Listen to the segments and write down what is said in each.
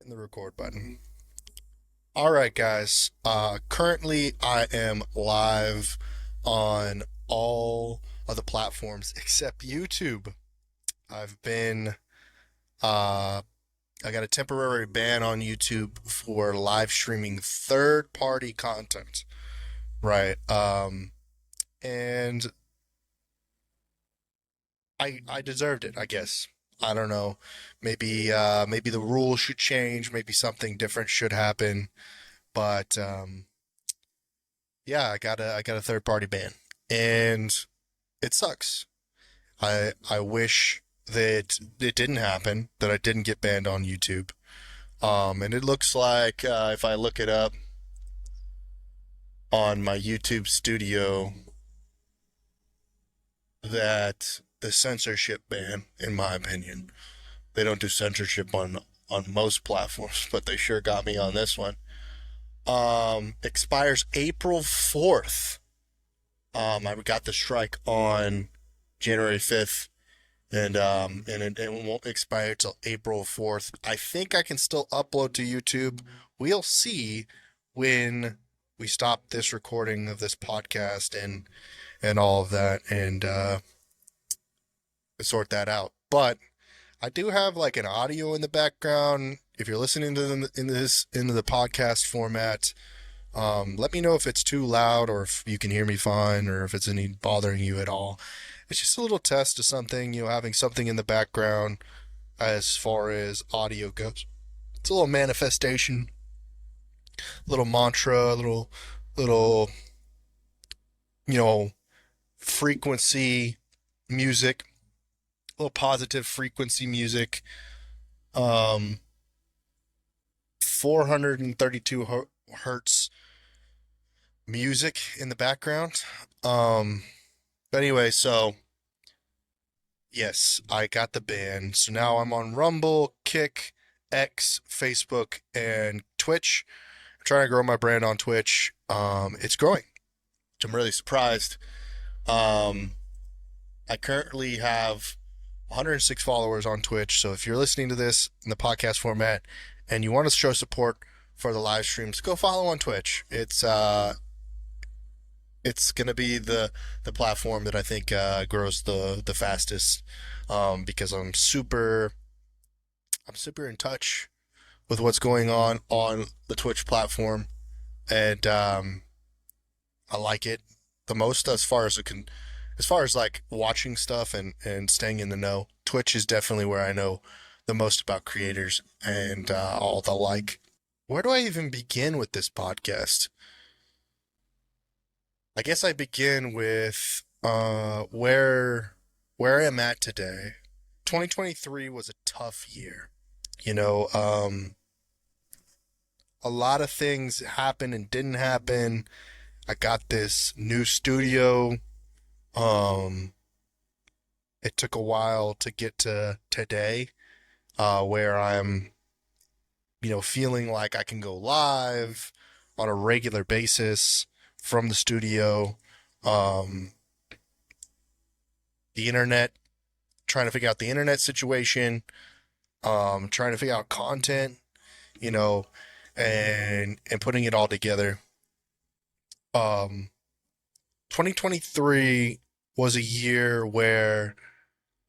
hitting the record button. All right, guys. Currently, I am live on all of the platforms except YouTube. I've been, uh, I got a temporary ban on YouTube for live streaming third-party content, right? And I deserved it, I guess. I don't know. Maybe the rules should change. Maybe something different should happen. But yeah, I got a third party ban, and it sucks. I wish that it didn't happen, that I didn't get banned on YouTube. And it looks like if I look it up on my YouTube studio, that the censorship ban, in my opinion, they don't do censorship on most platforms, but they sure got me on this one. Expires April 4th. I got the strike on January 5th, and it won't expire till April 4th. I think I can still upload to YouTube. We'll see when we stop this recording of this podcast and all of that, and sort that out. But I do have like an audio in the background. If you're listening to them into the podcast format, let me know if it's too loud or if you can hear me fine or if it's any bothering you at all. It's just a little test of something, having something in the background as far as audio goes. It's a little manifestation, little mantra, little, frequency music, little positive frequency music. 432 hertz music in the background. But anyway, so yes, I got the ban. So now I'm on Rumble, Kick, X, Facebook, and Twitch. I'm trying to grow my brand on Twitch. It's growing, which I'm really surprised. I currently have 106 followers on Twitch. So if you're listening to this in the podcast format and you want to show support for the live streams, go follow on Twitch. It's gonna be the platform that I think grows the fastest, because I'm super in touch with what's going on the Twitch platform, and I like it the most as far as like watching stuff and staying in the know. Twitch is definitely where I know the most about creators and all the like. Where do I even begin with this podcast? I guess I begin with where I'm at today. 2023 was a tough year. A lot of things happened and didn't happen. I got this new studio. It took a while to get to today, where I'm, feeling like I can go live on a regular basis from the studio. The internet, trying to figure out the internet situation, trying to figure out content, you know, and putting it all together. 2023 was a year where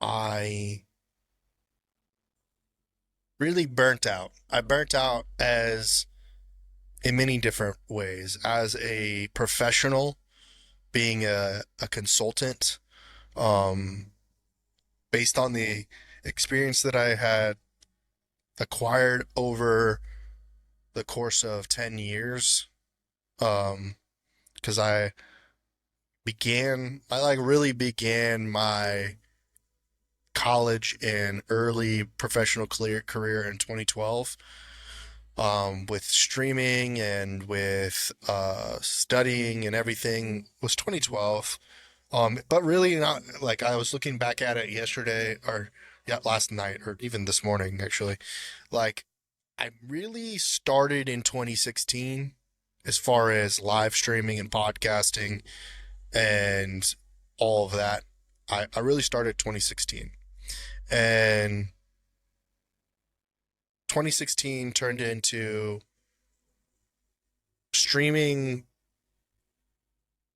I really burnt out. I burnt out as in many different ways as a professional, being a consultant, um, based on the experience that I had acquired over the course of 10 years. Because I like really began my college and early professional career in 2012, with streaming and with studying and everything was 2012. But really not, like, I was looking back at it yesterday, or yeah, last night, or even this morning actually. Like, I really started in 2016 as far as live streaming and podcasting and all of that. I really started 2016. And 2016 turned into streaming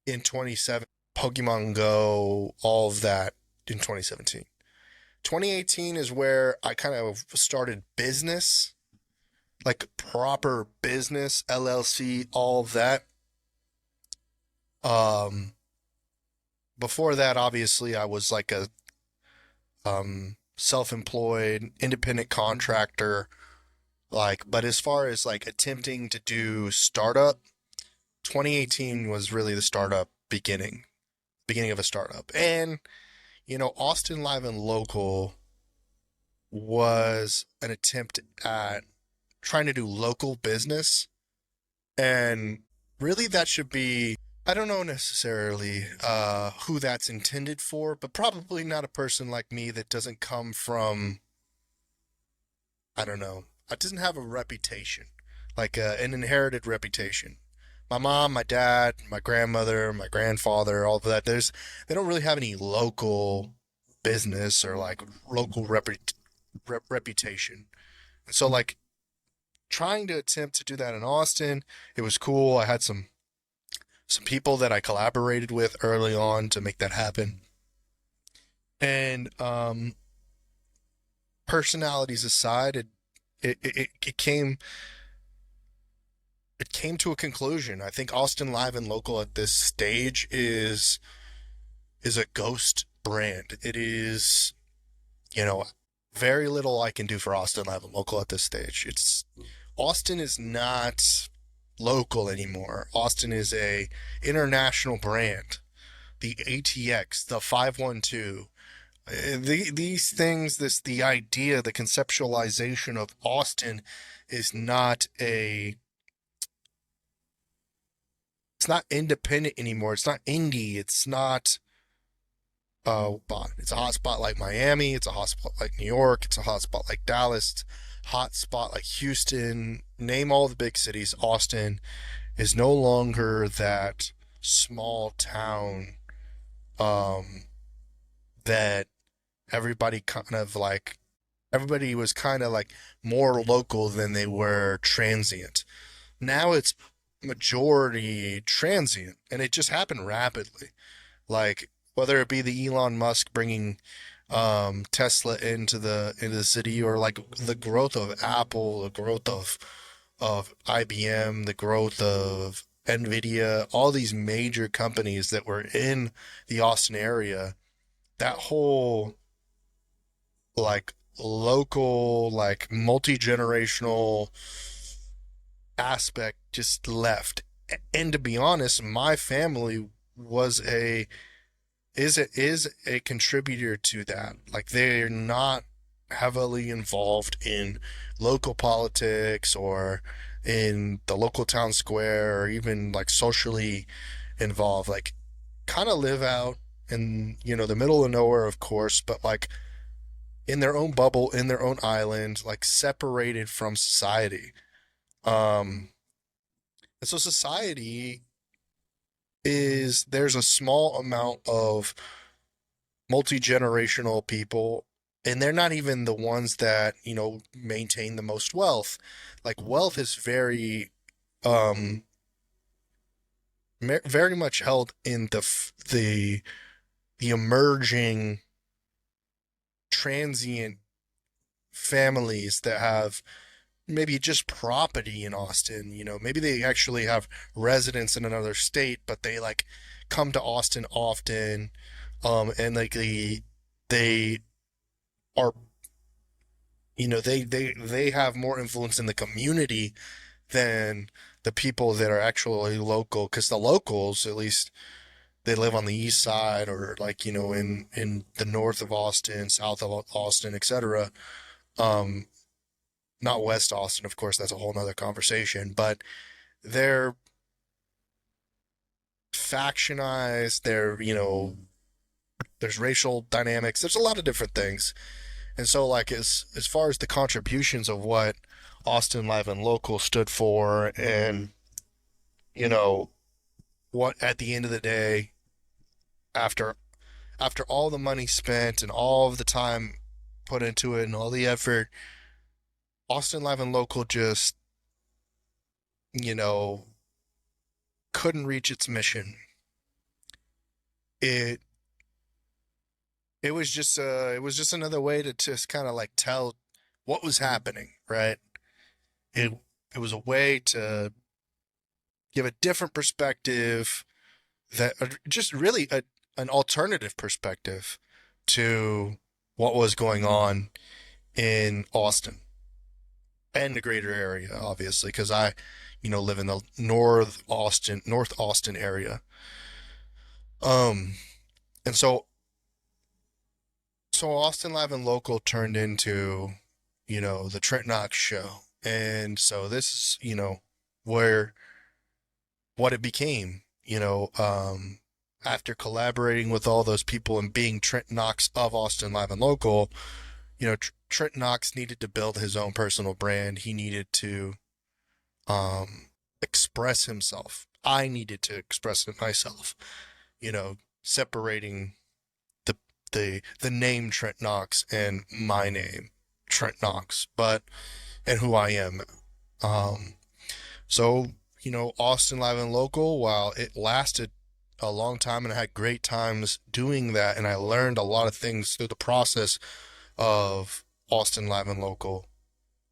in 2017, Pokemon Go, all of that in 2017. 2018 is where I kind of started business, like proper business, LLC, all of that. Um, Before that, obviously, I was like a self-employed, independent contractor. Like, but as far as like attempting to do startup, 2018 was really the startup beginning of a startup. And, Austin Live and Local was an attempt at trying to do local business. And really, that should be, I don't know necessarily who that's intended for, but probably not a person like me that doesn't come from, I don't know, it doesn't have a reputation, like an inherited reputation. My mom, my dad, my grandmother, my grandfather, all of that, they don't really have any local business or like local reputation. So like trying to attempt to do that in Austin, it was cool. I had some people that I collaborated with early on to make that happen. And personalities aside, it came to a conclusion. I think Austin Live and Local at this stage is a ghost brand. It is, you know, very little I can do for Austin Live and Local at this stage. It's Austin is not local anymore. Austin is a international brand. The ATX, the 512, these things, the idea, the conceptualization of Austin is not a, it's not independent anymore. It's not indie. It's not, it's a hotspot like Miami. It's a hotspot like New York. It's a hotspot like Dallas. It's a hotspot like Houston. Name all the big cities. Austin is no longer that small town, um, that everybody kind of like, everybody was kind of like more local than they were transient. Now it's majority transient, and it just happened rapidly. Like whether it be the Elon Musk bringing Tesla into the city, or like the growth of Apple, the growth of IBM, the growth of Nvidia, all these major companies that were in the Austin area, that whole like local, like multi-generational aspect just left. And to be honest, my family was a is a contributor to that. Like they're not heavily involved in local politics or in the local town square or even like socially involved. Like kind of live out in, the middle of nowhere, of course, but like in their own bubble, in their own island, like separated from society. Um, and so society is there's a small amount of multi-generational people, and they're not even the ones that, maintain the most wealth. Like wealth is um very much held in the emerging transient families that have maybe just property in Austin. Maybe they actually have residence in another state, but they like come to Austin often. And like they are, they have more influence in the community than the people that are actually local. Because the locals, at least, they live on the east side, or like, in the north of Austin, south of Austin, etc. Um, Not West Austin, of course, that's a whole nother conversation, but they're factionized, there's racial dynamics, there's a lot of different things. And so like as far as the contributions of what Austin Live and Local stood for, and you know what at the end of the day, after all the money spent and all of the time put into it and all the effort, Austin Live and Local just, you know, couldn't reach its mission. It it was just another way to just kind of like tell what was happening, right? It it was a way to give a different perspective that just really an alternative perspective to what was going on in Austin and the greater area, obviously, because I, live in the North Austin area. Um, and so Austin Live and Local turned into, the Trent Knox show. And so this is, where what it became, after collaborating with all those people and being Trent Knox of Austin Live and Local, Trent Knox needed to build his own personal brand. He needed to express himself. I needed to express it myself, separating the the name Trent Knox and my name, Trent Knox, but and who I am. Um, so, Austin Live and Local, while it lasted a long time and I had great times doing that, and I learned a lot of things through the process of Austin Live and Local.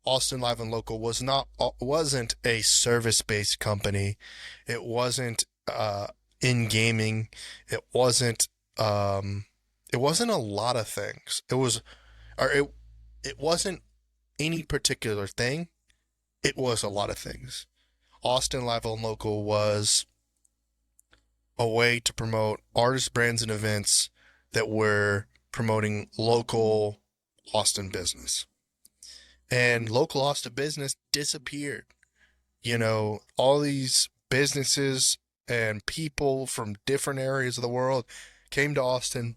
Austin Live and Local wasn't a service-based company. It wasn't in gaming. It wasn't it wasn't a lot of things. It wasn't any particular thing. It was a lot of things. Austin Live and Local was a way to promote artists, brands, and events that were promoting local Austin business. And local Austin business disappeared. All these businesses and people from different areas of the world came to Austin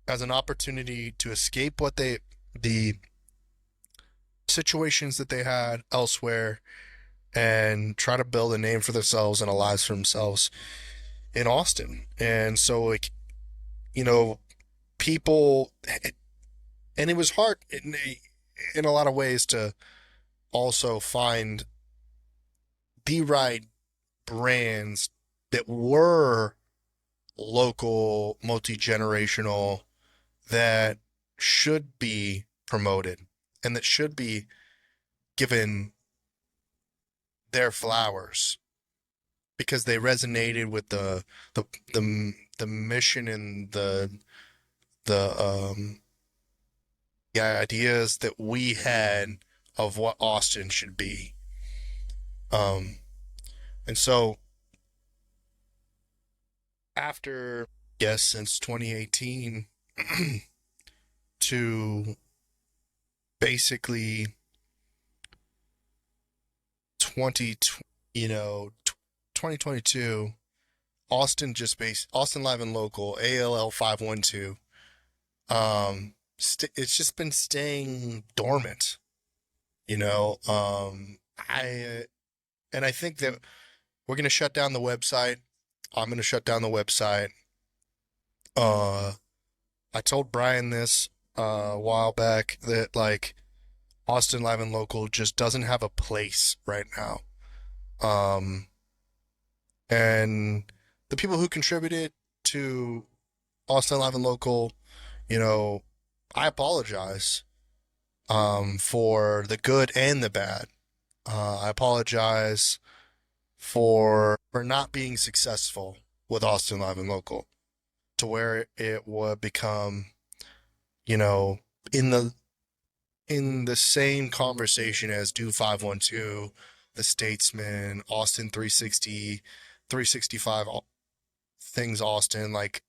as an opportunity to escape the situations that they had elsewhere and try to build a name for themselves and a lives for themselves in Austin. And so, like, people, and it was hard in a lot of ways to also find the right brands that were local, multi-generational, that should be promoted and that should be given their flowers because they resonated with the mission and the the ideas that we had of what Austin should be. Um, and so after, yes, since 2018 to basically 20, 2022, Austin Live and Local, ALL 512. It's just been staying dormant, I and I think that we're going to shut down the website. I'm going to shut down the website. Uh, I told Brian this a while back that like Austin Live and Local just doesn't have a place right now. Um, and the people who contributed to Austin Live and Local, you know, I apologize for the good and the bad. I apologize for not being successful with Austin Live and Local to where it would become, you know, in the same conversation as Do 512, The Statesman, Austin 360, 365 things Austin. Like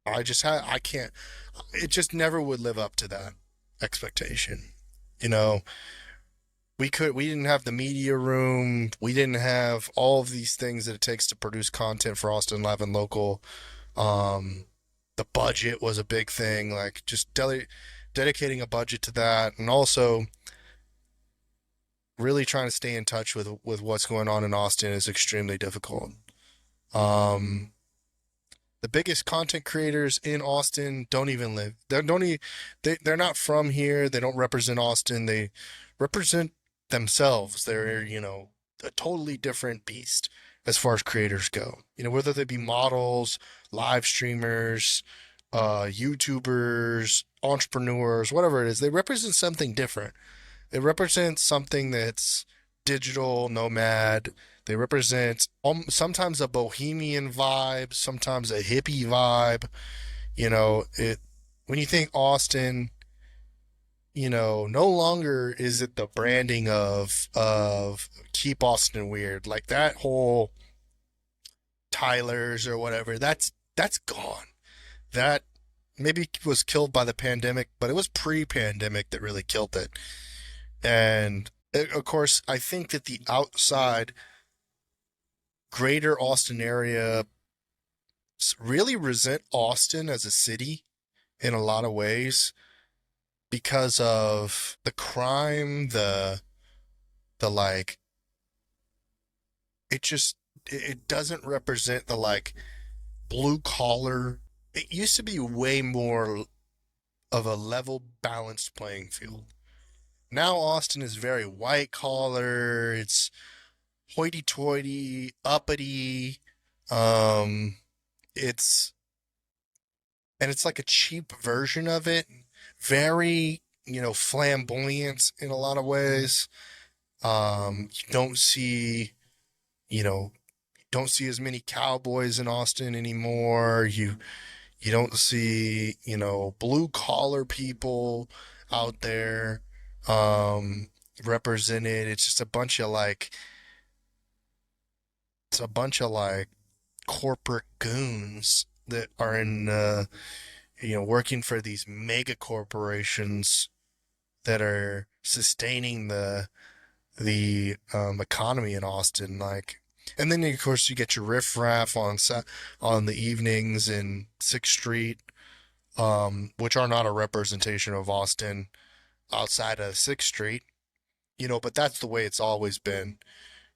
I can't. It just never would live up to that expectation. You know, we didn't have the media room. We didn't have all of these things that it takes to produce content for Austin Live and Local. Um, the budget was a big thing. Like just dedicating a budget to that, and also really trying to stay in touch with what's going on in Austin is extremely difficult. Um, The biggest content creators in Austin don't even live. They don't e they're not from here. They don't represent Austin. They represent themselves. They're, a totally different beast as far as creators go. Whether they be models, live streamers, YouTubers, entrepreneurs, whatever it is, they represent something different. It represents something that's digital nomad. They represent sometimes a bohemian vibe, sometimes a hippie vibe. It when you think Austin, no longer is it the branding of keep Austin weird. Like that whole Tyler's or whatever, that's gone. That maybe was killed by the pandemic, but it was pre-pandemic that really killed it. And of course, I think that the outside greater Austin area really resent Austin as a city in a lot of ways because of the crime, the like it doesn't represent the like blue collar. It used to be way more of a level balanced playing field. Now Austin is very white collar. It's hoity-toity, uppity. Um, it's it's like a cheap version of it. Very, flamboyant in a lot of ways. You you know, don't see as many cowboys in Austin anymore. You don't see, blue collar people out there represented. It's a bunch of like corporate goons that are in working for these mega corporations that are sustaining the economy in Austin. Like, and then of course you get your riffraff on the evenings in Sixth Street, which are not a representation of Austin outside of Sixth Street. But that's the way it's always been.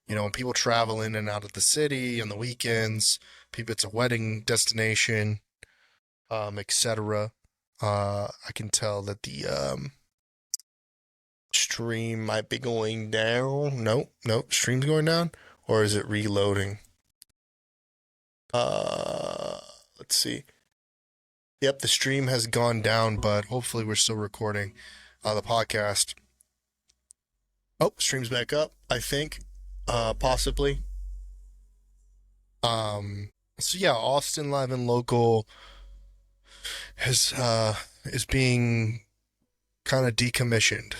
When people travel in and out of the city on the weekends, it's a wedding destination, etc. I can tell that the stream might be going down. No, stream's going down, or is it reloading? Let's see. Yep, the stream has gone down, but hopefully we're still recording the podcast. Oh, stream's back up, I think. Possibly. So yeah, Austin Live and Local is being kind of decommissioned.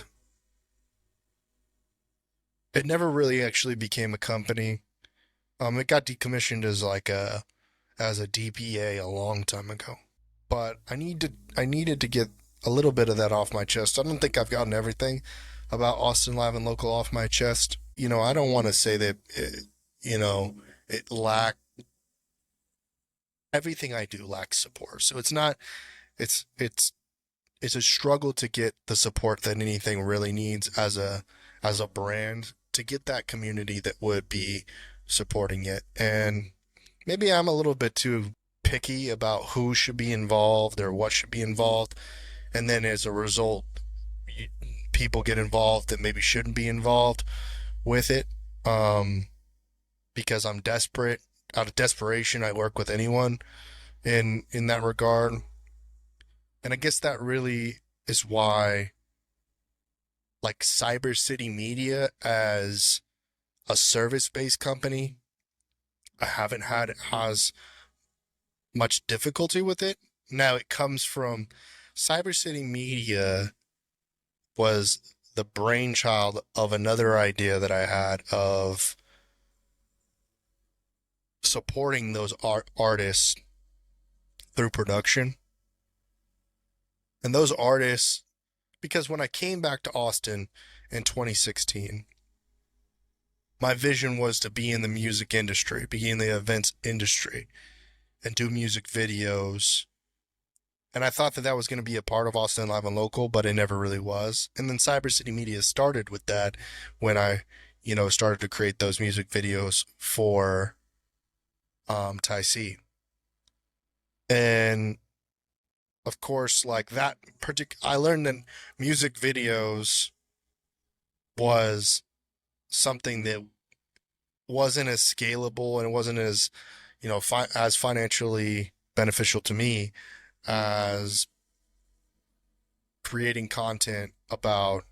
It never really actually became a company. It got decommissioned as a DPA a long time ago. But I needed to get a little bit of that off my chest. I don't think I've gotten everything about Austin Live and Local off my chest. I don't want to say that it lacked everything I do lacks support. So it's a struggle to get the support that anything really needs as a brand to get that community that would be supporting it. And maybe I'm a little bit too picky about who should be involved or what should be involved. And then as a result, people get involved that maybe shouldn't be involved with it. Because I'm desperate. Out of desperation, I work with anyone in that regard. And I guess that really is why like Cyber City Media as a service-based company, I haven't had as much difficulty with it. Now it comes from Cyber City Media was the brainchild of another idea that I had of supporting those artists through production. And those artists, because when I came back to Austin in 2016, my vision was to be in the music industry, be in the events industry, and do music videos. And I thought that that was going to be a part of Austin Live and Local, but it never really was. And then Cyber City Media started with that when I, started to create those music videos for Ty C. And of course, like that I learned that music videos was something that wasn't as scalable and it wasn't as, as financially beneficial to me as creating content about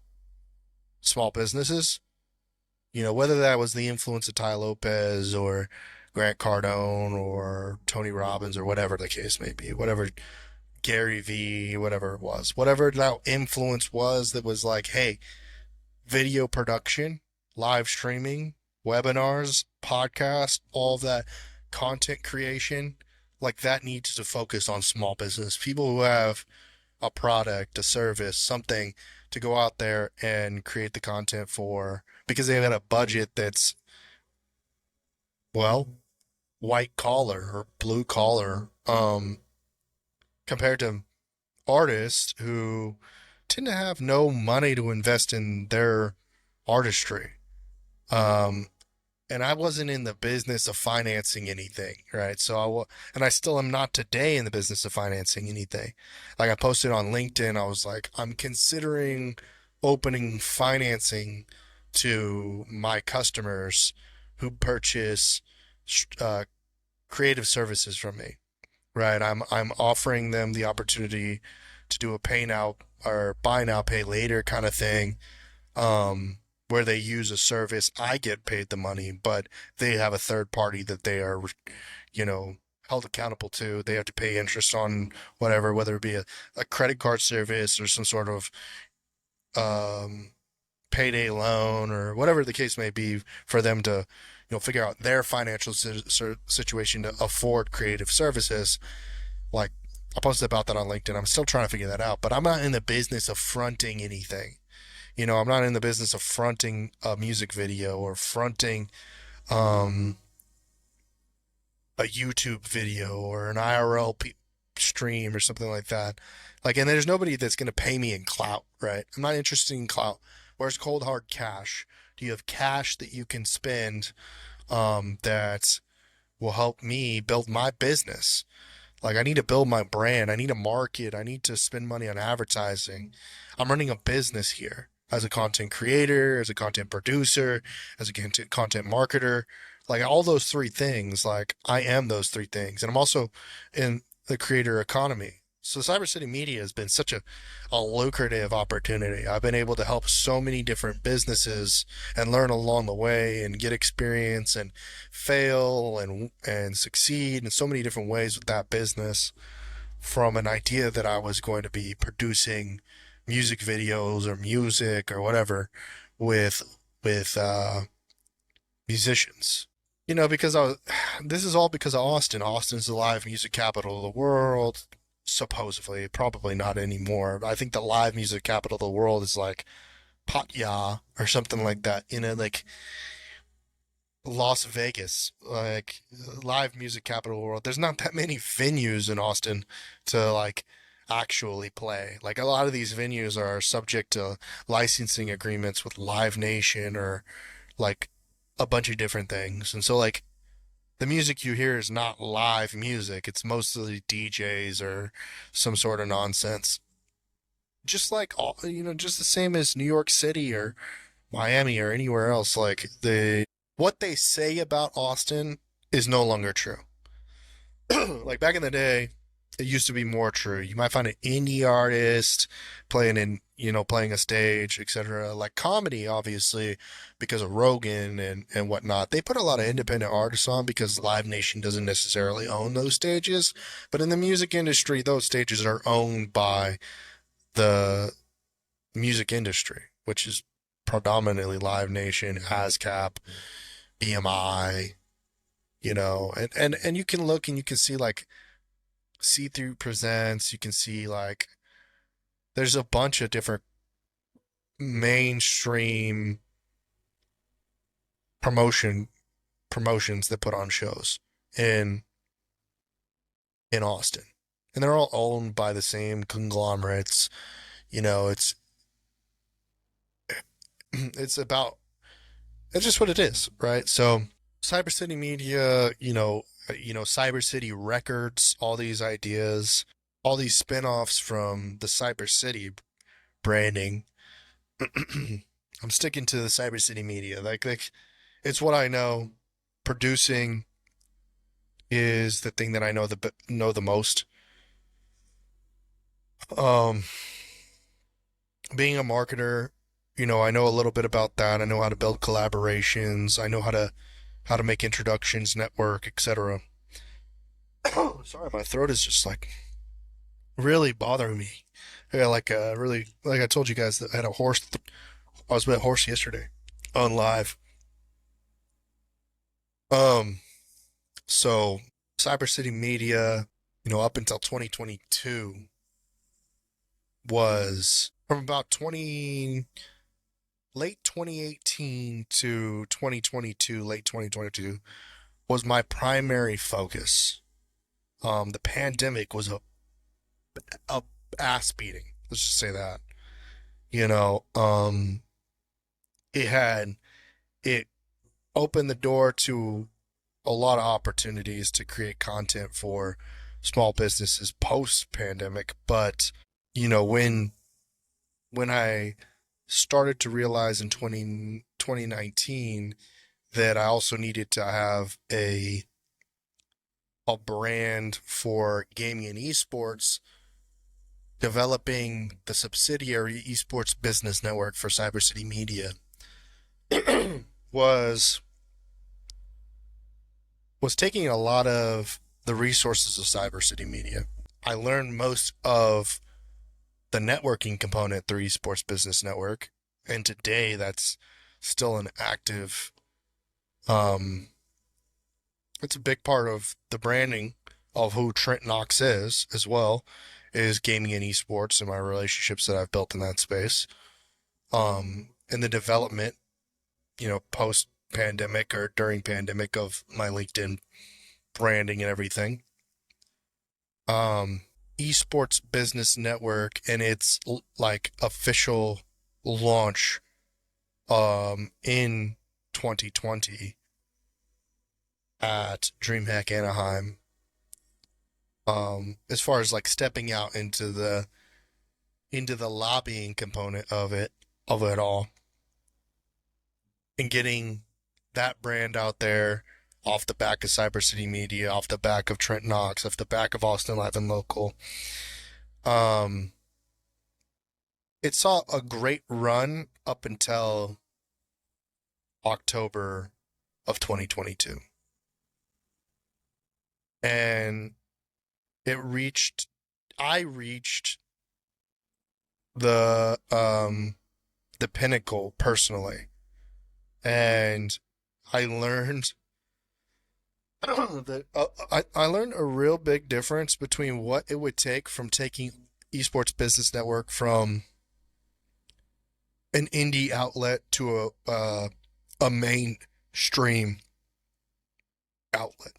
small businesses. Whether that was the influence of Ty Lopez or Grant Cardone or Tony Robbins or whatever the case may be, whatever Gary V, whatever it was, whatever that influence was that was like, hey, video production, live streaming, webinars, podcast, all of that content creation, like that needs to focus on small business. People who have a product, a service, something to go out there and create the content for because they've got a budget that's, well, white collar or blue collar, compared to artists who tend to have no money to invest in their artistry. Um, and I wasn't in the business of financing anything, right? And I still am not today in the business of financing anything. Like I posted on LinkedIn, I was like, I'm considering opening financing to my customers who purchase uh, creative services from me, right? I'm offering them the opportunity to do a pay now or buy now, pay later kind of thing, um, where they use a service. I get paid the money, but they have a third party that they are, you know, held accountable to. They have to pay interest on whatever, whether it be a credit card service or some sort of um, payday loan or whatever the case may be for them to, figure out their financial situation to afford creative services. Like I posted about that on LinkedIn. I'm still trying to figure that out, but I'm not in the business of fronting anything. I'm not in the business of fronting a music video or fronting um, a YouTube video or an IRL stream or something like that. Like, and there's nobody that's going to pay me in clout, right? I'm not interested in clout. Where's cold hard cash? Do you have cash that you can spend that will help me build my business? Like, I need to build my brand. I need to market. I need to spend money on advertising. I'm running a business here as a content creator, as a content producer, as a content marketer. Like, all those three things, like, I am those three things. And I'm also in the creator economy. So Cyber City Media has been such a lucrative opportunity. I've been able to help so many different businesses and learn along the way and get experience and fail and succeed in so many different ways with that business, from an idea that I was going to be producing music videos or music or whatever with musicians. Because this is all because of Austin. Austin's the live music capital of the world, supposedly. Probably not anymore. I think the live music capital of the world is like Pattaya or something like that. Like Las Vegas, like live music capital of the world. There's not that many venues in Austin to like actually play. Like a lot of these venues are subject to licensing agreements with Live Nation or like a bunch of different things. And so like the music you hear is not live music. It's mostly DJs or some sort of nonsense. Just like just the same as New York City or Miami or anywhere else. Like what they say about Austin is no longer true. Like back in the day, it used to be more true. You might find an indie artist playing a stage, etc. Like comedy, obviously, because of Rogan and whatnot. They put a lot of independent artists on because Live Nation doesn't necessarily own those stages. But in the music industry, those stages are owned by the music industry, which is predominantly Live Nation, ASCAP, BMI, and you can look and you can see like See Through Presents. You can see like there's a bunch of different mainstream promotions that put on shows in in Austin, and they're all owned by the same conglomerates. It's it's about it's just what it is, right? So Cyber City Media, Cyber City Records, all these ideas, all these spin-offs from the Cyber City branding. I'm sticking to the Cyber City media. Like it's what I know. Producing is the thing that I know the most. Um, Being a marketer, I know a little bit about that. I know how to build collaborations. I know how to make introductions, network, etc. Sorry, my throat is just like really bothering me. Yeah, really, like I told you guys that I had a horse. I was with a horse yesterday on live. Um, so Cyber City Media, up until 2022 was from about 20 late 2018 to 2022, late 2022 was my primary focus. The pandemic was a ass beating. Let's just say that. You know, um, it had it opened the door to a lot of opportunities to create content for small businesses post pandemic. But when I started to realize in 2019 that I also needed to have a brand for gaming and esports, developing the subsidiary esports business network for Cyber City Media was was taking a lot of the resources of Cyber City Media. I learned most of the networking component through Esports Business Network, and today that's still an active. Um, it's a big part of the branding of who Trent Knox is as well, is gaming and esports and my relationships that I've built in that space. And the development, post pandemic or during pandemic of my LinkedIn branding and everything. Um, Esports Business Network and its like official launch in 2020 at DreamHack Anaheim. As far as like stepping out into the lobbying component of it all, and getting that brand out there off the back of Cyber City Media, off the back of Trent Knox, off the back of Austin Live and Local. Um, it saw a great run up until October of 2022. And I reached the pinnacle personally. And I learned that I learned a real big difference between what it would take from taking Esports Business Network from an indie outlet to a mainstream outlet.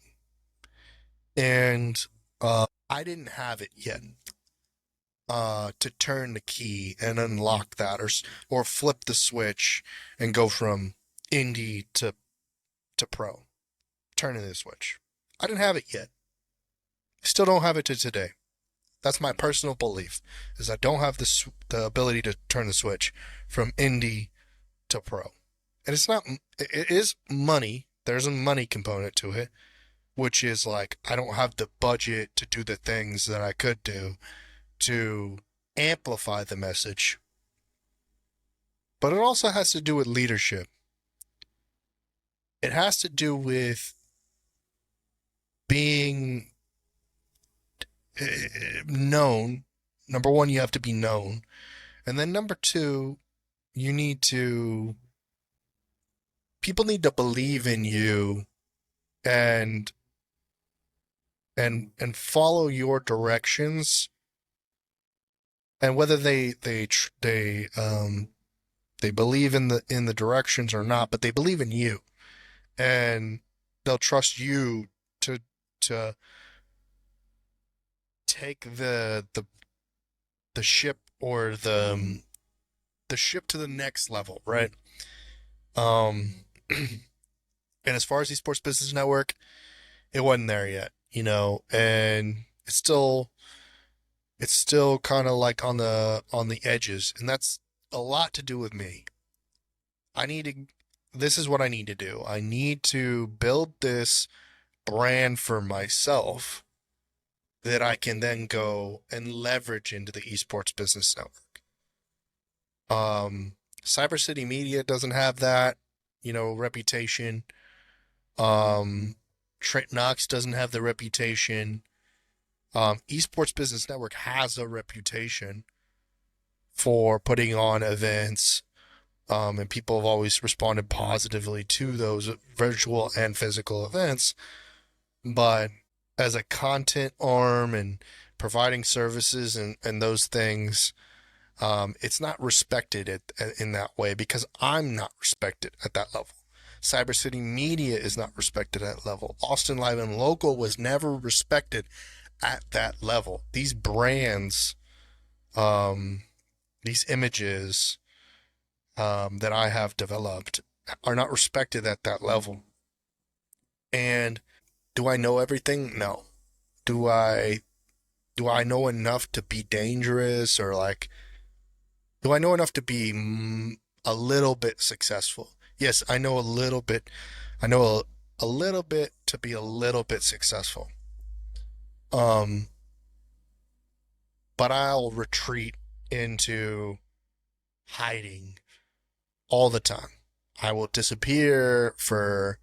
And I didn't have it yet to turn the key and unlock that, or flip the switch and go from indie to pro. Turning the switch. I didn't have it yet. Still don't have it to today. That's my personal belief, is I don't have the ability to turn the switch from indie to pro. And it is money. There's a money component to it, which is like, I don't have the budget to do the things that I could do to amplify the message. But it also has to do with leadership. It has to do with being known. Number one, you have to be known. And then number two, people need to believe in you and follow your directions. And whether they believe in the directions or not, but they believe in you, and they'll trust you to take the ship, or the ship to the next level, right? Um, and as far as Esports Business Network, it wasn't there yet, and it's still kind of like on the edges, and that's a lot to do with me. I need to This is what I need to do. I need to build this brand for myself that I can then go and leverage into the esports business network. Cyber City Media doesn't have that, reputation. Um, Trent Knox doesn't have the reputation. Esports Business Network has a reputation for putting on events, and people have always responded positively to those virtual and physical events. But as a content arm and providing services and those things, it's not respected in that way because I'm not respected at that level. Cyber City Media is not respected at that level. Austin Live and Local was never respected at that level. These brands, these images that I have developed are not respected at that level. And do I know everything? No. Do I know enough to be dangerous, or like, do I know enough to be a little bit successful? Yes, I know a little bit. I know a little bit to be a little bit successful. Um, but I'll retreat into hiding all the time. I will disappear for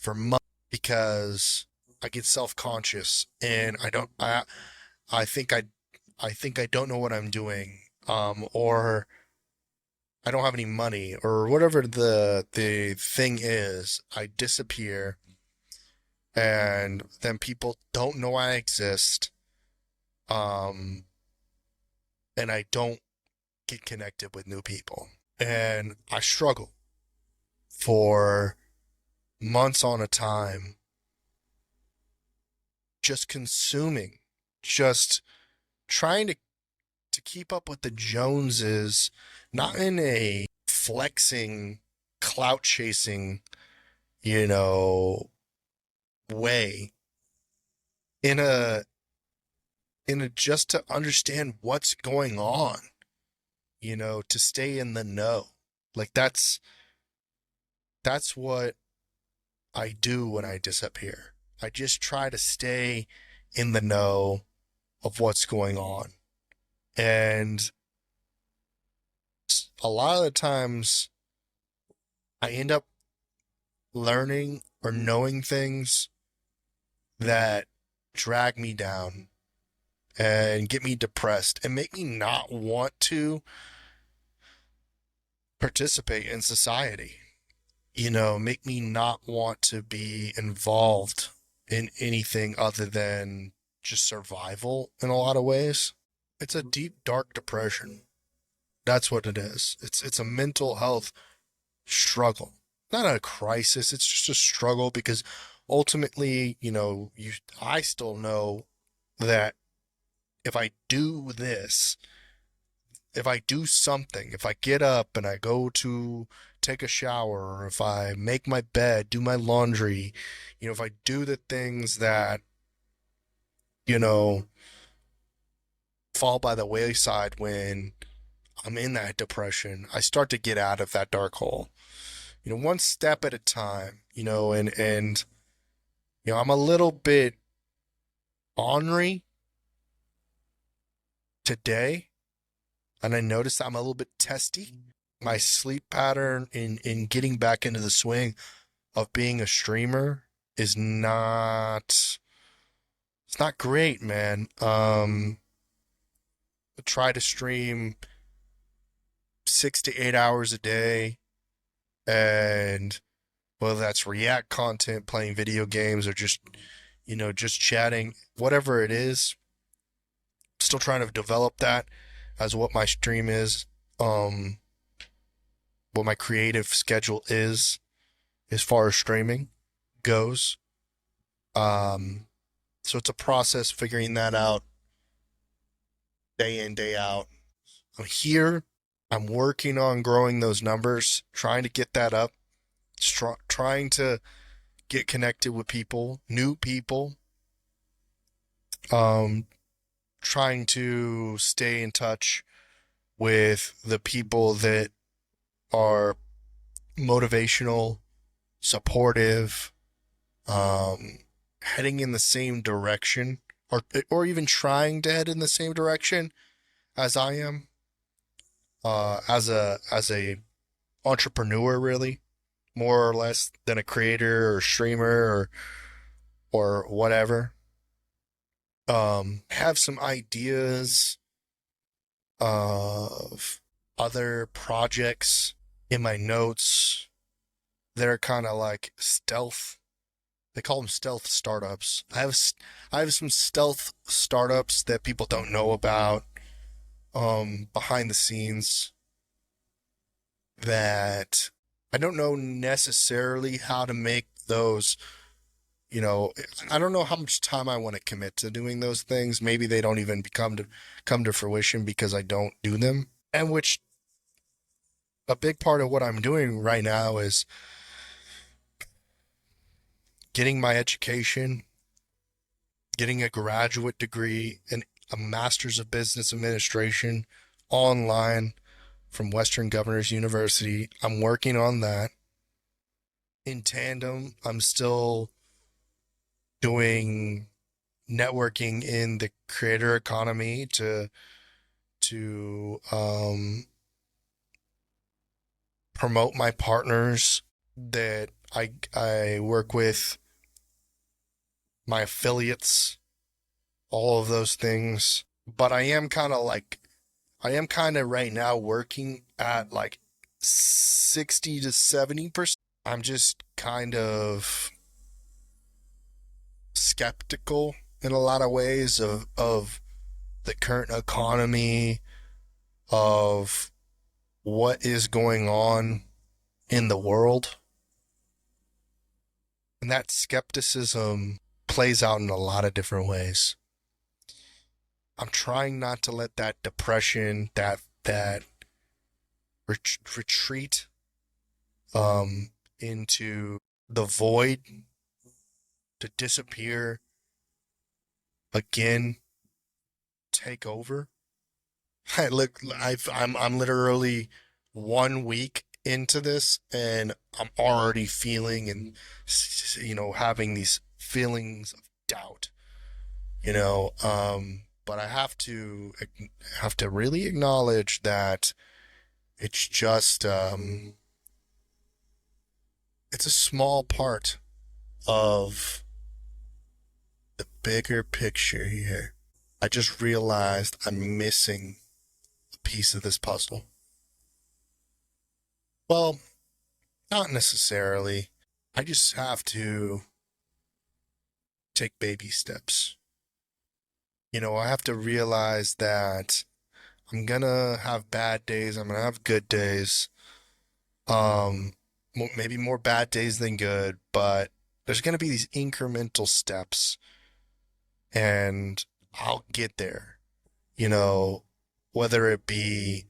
months because I get self-conscious and I think I don't know what I'm doing, or I don't have any money, or whatever the thing is. I disappear, and then people don't know I exist, um, and I don't get connected with new people, and I struggle for months on a time, just consuming, just trying to keep up with the Joneses, not in a flexing, clout chasing, you know, way, in a just to understand what's going on, to stay in the know. Like that's what I do when I disappear. I just try to stay in the know of what's going on. And a lot of the times I end up learning or knowing things that drag me down and get me depressed and make me not want to participate in society. Make me not want to be involved in anything other than just survival in a lot of ways. It's a deep, dark depression. That's what it is. It's a mental health struggle. Not a crisis, it's just a struggle because ultimately, I still know that if I do this, if I do something, if I get up and I go to take a shower, or if I make my bed, do my laundry, if I do the things that, you know, fall by the wayside when I'm in that depression, I start to get out of that dark hole. One step at a time, and I'm a little bit ornery today, and I noticed I'm a little bit testy. My sleep pattern in getting back into the swing of being a streamer is not it's not great, man. I try to stream 6 to 8 hours a day, and whether that's React content, playing video games, or just chatting, whatever it is, still trying to develop that as what my stream is, what my creative schedule is as far as streaming goes. So it's a process figuring that out day in, day out. I'm here. I'm working on growing those numbers, trying to get that up, trying to get connected with people, new people, um, trying to stay in touch with the people that are motivational, supportive, um, heading in the same direction, or even trying to head in the same direction as I am, as a entrepreneur, really, more or less than a creator or streamer or whatever. Have some ideas of other projects in my notes that are kind of like stealth. They call them stealth startups. I have some stealth startups that people don't know about, behind the scenes, that I don't know necessarily how to make those, I don't know how much time I want to commit to doing those things. Maybe they don't even come to fruition because I don't do them. And which a big part of what I'm doing right now is getting my education, getting a graduate degree and a master's of business administration online from Western Governors University. I'm working on that. In tandem, I'm still doing networking in the creator economy to promote my partners that I work with, my affiliates, all of those things. But I am kind of right now working at like 60 to 70%. I'm just kind of skeptical in a lot of ways of the current economy, of what is going on in the world. And that skepticism plays out in a lot of different ways. I'm trying not to let that depression, that retreat into the void, to disappear again, take over. I'm literally 1 week into this, and I'm already feeling and having these feelings of doubt. But I have to really acknowledge that it's just it's a small part of the bigger picture here. I just realized I'm missing a piece of this puzzle. Well, not necessarily. I just have to take baby steps. I have to realize that I'm gonna have bad days. I'm gonna have good days. Um, maybe more bad days than good, but there's gonna be these incremental steps, and I'll get there. You know, whether it be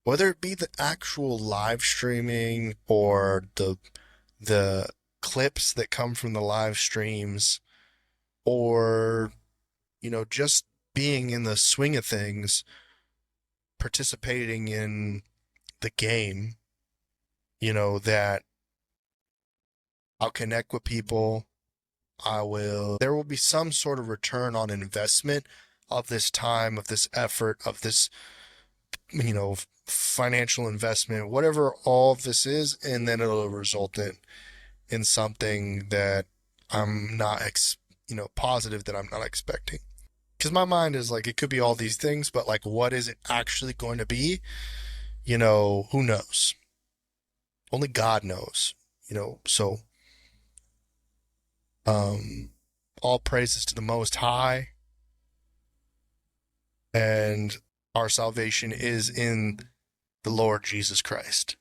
the actual live streaming or the clips that come from the live streams, or just being in the swing of things, participating in the game, that I'll connect with people. There will be some sort of return on investment of this time, of this effort, of this, financial investment, whatever all of this is, and then it'll result in something that I'm not, positive that I'm not expecting. Because my mind is like, it could be all these things, but like, what is it actually going to be? Who knows? Only God knows, so, all praises to the Most High, and our salvation is in the Lord Jesus Christ.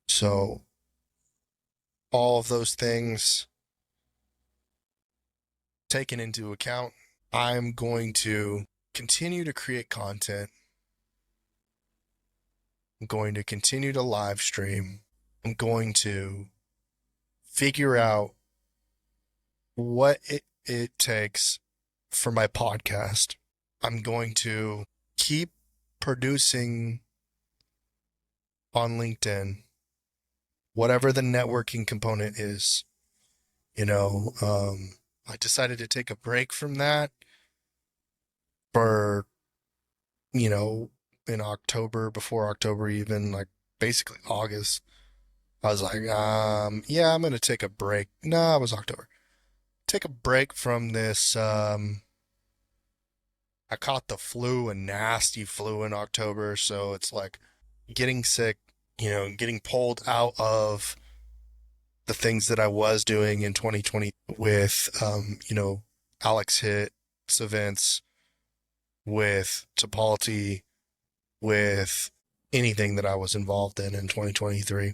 So, all of those things taken into account, I'm going to continue to create content. I'm going to continue to live stream. I'm I'm going to figure out what it takes for my podcast. I'm going to keep producing on LinkedIn, whatever the networking component is. You know, I decided to take a break from that for, you know, in October, before October even, like basically August. I was like, yeah, I'm gonna take a break. No, it was October. Take a break from this. I caught the flu, a nasty flu in October, so it's like getting sick, you know, getting pulled out of the things that I was doing in 2020 with, you know, Alex Hit's events, with Topology, with anything that I was involved in 2023.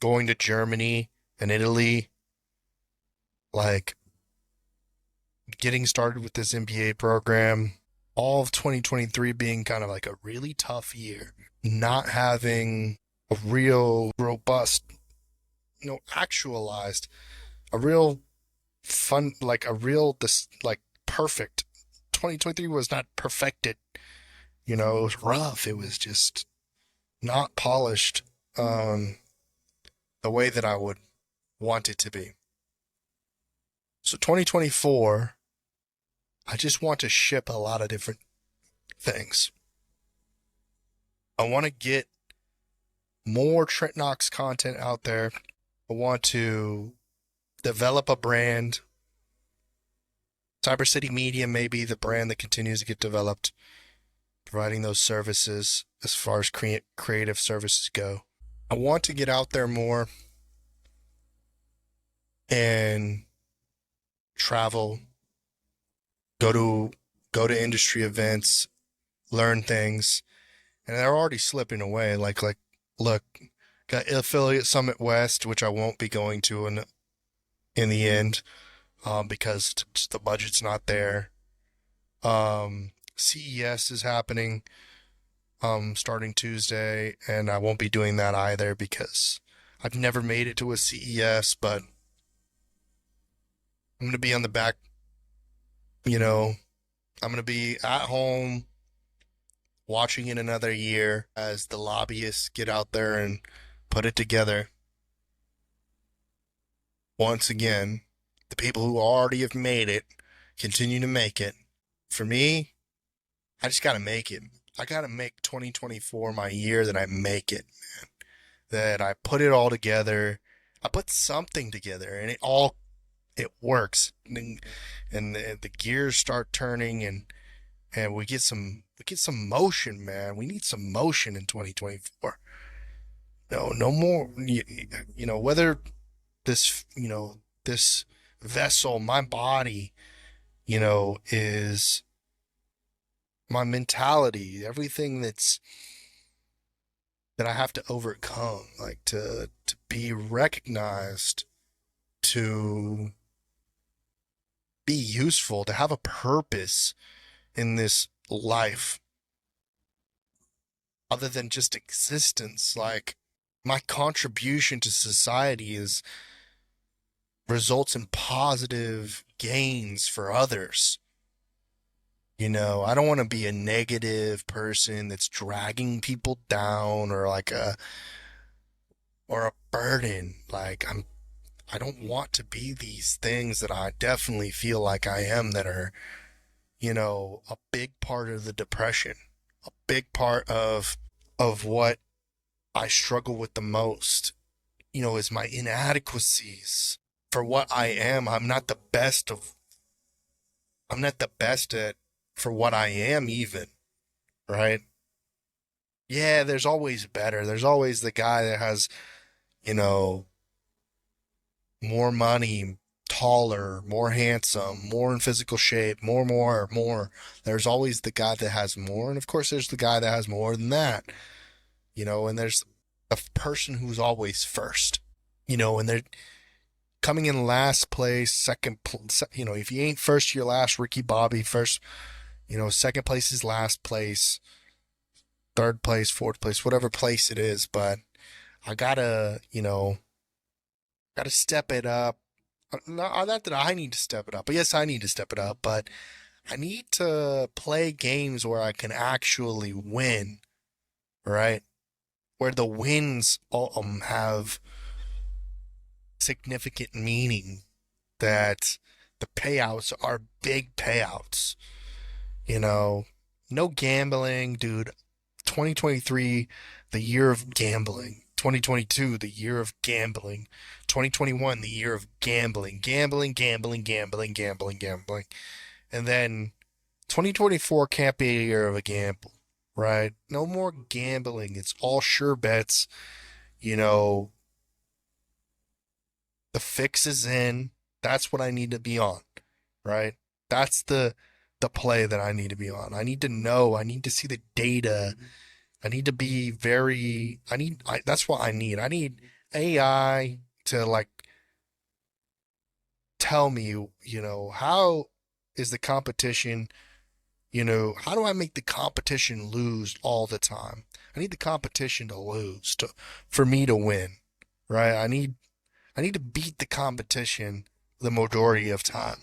Going to Germany and Italy, like getting started with this MBA program, all of 2023 being kind of like a really tough year, not having a real robust, you know, actualized, a real fun, like a real, this, like perfect. 2023 was not perfected, you know, it was rough. It was just not polished, the way that I would want it to be. So 2024, I just want to ship a lot of different things. I want to get more Trent Knox content out there. I want to develop a brand. Cyber City Media may be the brand that continues to get developed, providing those services as far as creative services go. I want to get out there more and travel, go to industry events, learn things, and they're already slipping away. Like look, got Affiliate Summit West, which I won't be going to in the end, because the budget's not there. CES is happening starting Tuesday, and I won't be doing that either because I've never made it to a CES, but I'm gonna be on the back, you know, I'm gonna be at home watching it another year as the lobbyists get out there and put it together. Once again, the people who already have made it continue to make it. For me, I just gotta make it. I gotta make 2024 my year that I make it, man. That I put it all together. I put something together, and it works, and the gears start turning, and we get some motion, man. We need some motion in 2024. No more. You know, whether this, you know, this vessel, my body, you know, is my mentality, everything that I have to overcome, like to be recognized, to be useful, to have a purpose in this life other than just existence. Like my contribution to society is results in positive gains for others. You know, I don't want to be a negative person that's dragging people down, or like a burden. Like I don't want to be these things that I definitely feel like I am, that are, you know, a big part of the depression, a big part of what I struggle with the most, you know, is my inadequacies for what I am. I'm not the best at for what I am even, right? Yeah, there's always better. There's always the guy that has, you know, more money, taller, more handsome, more in physical shape, more. There's always the guy that has more. And of course, there's the guy that has more than that, you know, and there's a person who's always first, you know, and they're coming in last place, second, you know, if you ain't first, you're last. Ricky Bobby, first, you know, second place is last place, third place, fourth place, whatever place it is. But I gotta, gotta step it up. Not that I need to step it up, but yes, I need to step it up, but I need to play games where I can actually win, right? Where the wins have significant meaning, that the payouts are big payouts. You know, no gambling, dude. 2023, the year of gambling. 2022, the year of gambling. 2021, the year of gambling. Gambling, gambling, gambling, gambling, gambling. And then 2024 can't be a year of a gamble, right? No more gambling. It's all sure bets. You know, the fix is in. That's what I need to be on, right? That's the play that I need to be on. I need to know. I need to see the data. I need to be very. That's what I need. I need AI to like tell me, how is the competition. How do I make the competition lose all the time? I need the competition to lose for me to win, right? I need to beat the competition the majority of time.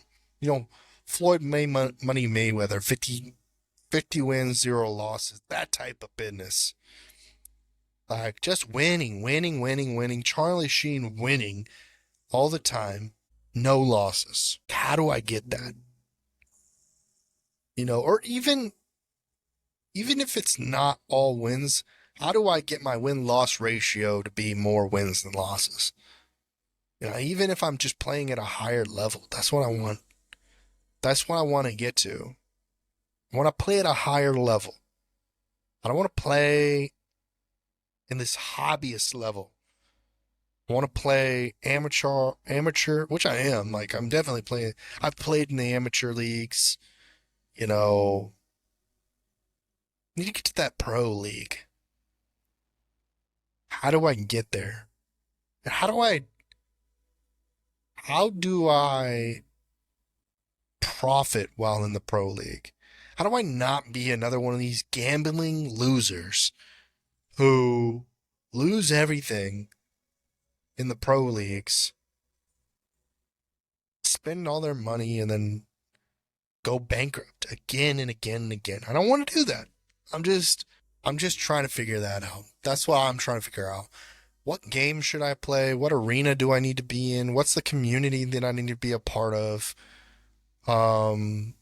Floyd Money Mayweather, 50 wins, 0 losses, that type of business. Like just winning, winning, winning, winning. Charlie Sheen winning all the time, no losses. How do I get that? Or even if it's not all wins, how do I get my win-loss ratio to be more wins than losses? Even if I'm just playing at a higher level, that's what I want. That's what I want to get to. I want to play at a higher level. I don't want to play in this hobbyist level. I want to play amateur, which I am. Like I'm definitely playing. I've played in the amateur leagues. You know, need to get to that pro league. How do I get there? And how do I profit while in the pro league? How do I not be another one of these gambling losers who lose everything in the pro leagues, spend all their money, and then go bankrupt again and again and again? I don't want to do that. I'm just trying to figure that out. That's what I'm trying to figure out. What game should I play? What arena do I need to be in? What's the community that I need to be a part of? Um,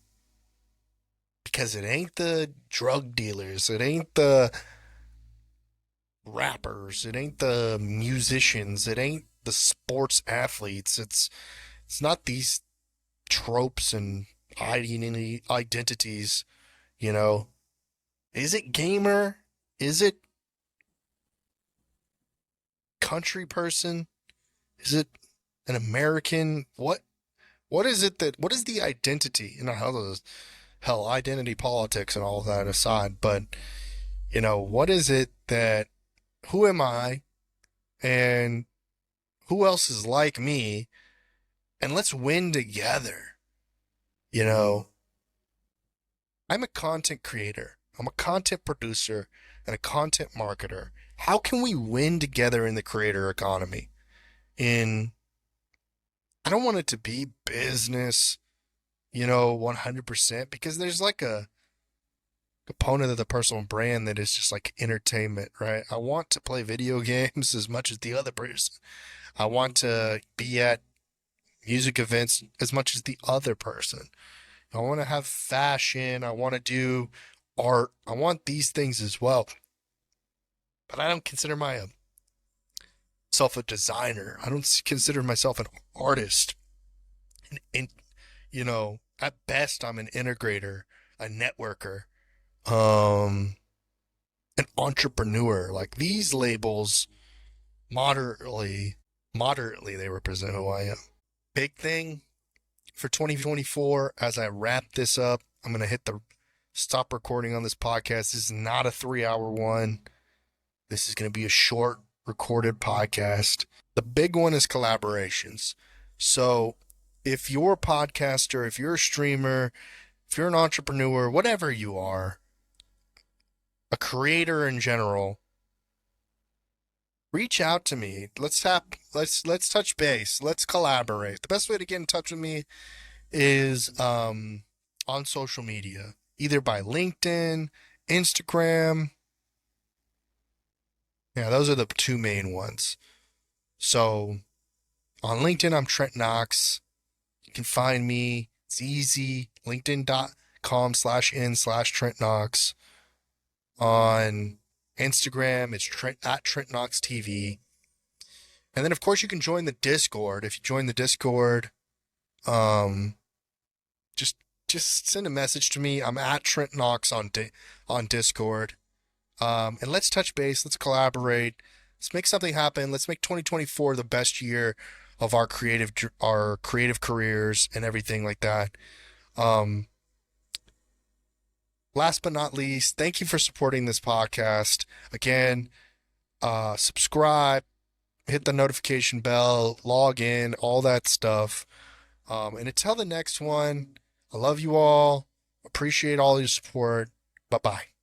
because it ain't the drug dealers, it ain't the rappers, it ain't the musicians, it ain't the sports athletes. It's not these tropes and identities, you know. Is it gamer? Is it country person? Is it an American? What is it what is the identity? Hell, identity politics and all of that aside, but what is it that who am I and who else is like me, and let's win together. You know, I'm a content creator. I'm a content producer and a content marketer. How can we win together in the creator economy? In I don't want it to be business, 100%, because there's like a component of the personal brand that is just like entertainment, right? I want to play video games as much as the other person. I want to be at music events as much as the other person. I want to have fashion. I want to do art. I want these things as well. But I don't consider myself a designer. I don't consider myself an artist. And at best, I'm an integrator, a networker, um, an entrepreneur. Like these labels, moderately, they represent who I am. Big thing for 2024, as I wrap this up, I'm going to hit the stop recording on this podcast. This is not a 3-hour one. This is going to be a short recorded podcast. The big one is collaborations. So if you're a podcaster, if you're a streamer, if you're an entrepreneur, whatever you are, a creator in general, reach out to me. Let's touch base. Let's collaborate. The best way to get in touch with me is on social media, either by LinkedIn, Instagram. Yeah, those are the two main ones. So on LinkedIn, I'm Trent Knox. You can find me. It's easy. LinkedIn.com/in/Trent Knox. On Instagram, it's at Trent Knox TV. And then, of course, you can join the Discord. If you join the Discord, um, just send a message to me. I'm at Trent Knox on Discord. And let's touch base. Let's collaborate. Let's make something happen. Let's make 2024 the best year of our creative careers and everything like that. Um, Last but not least, thank you for supporting this podcast. Again, subscribe, hit the notification bell, log in, all that stuff. And until the next one, I love you all. Appreciate all your support. Bye bye.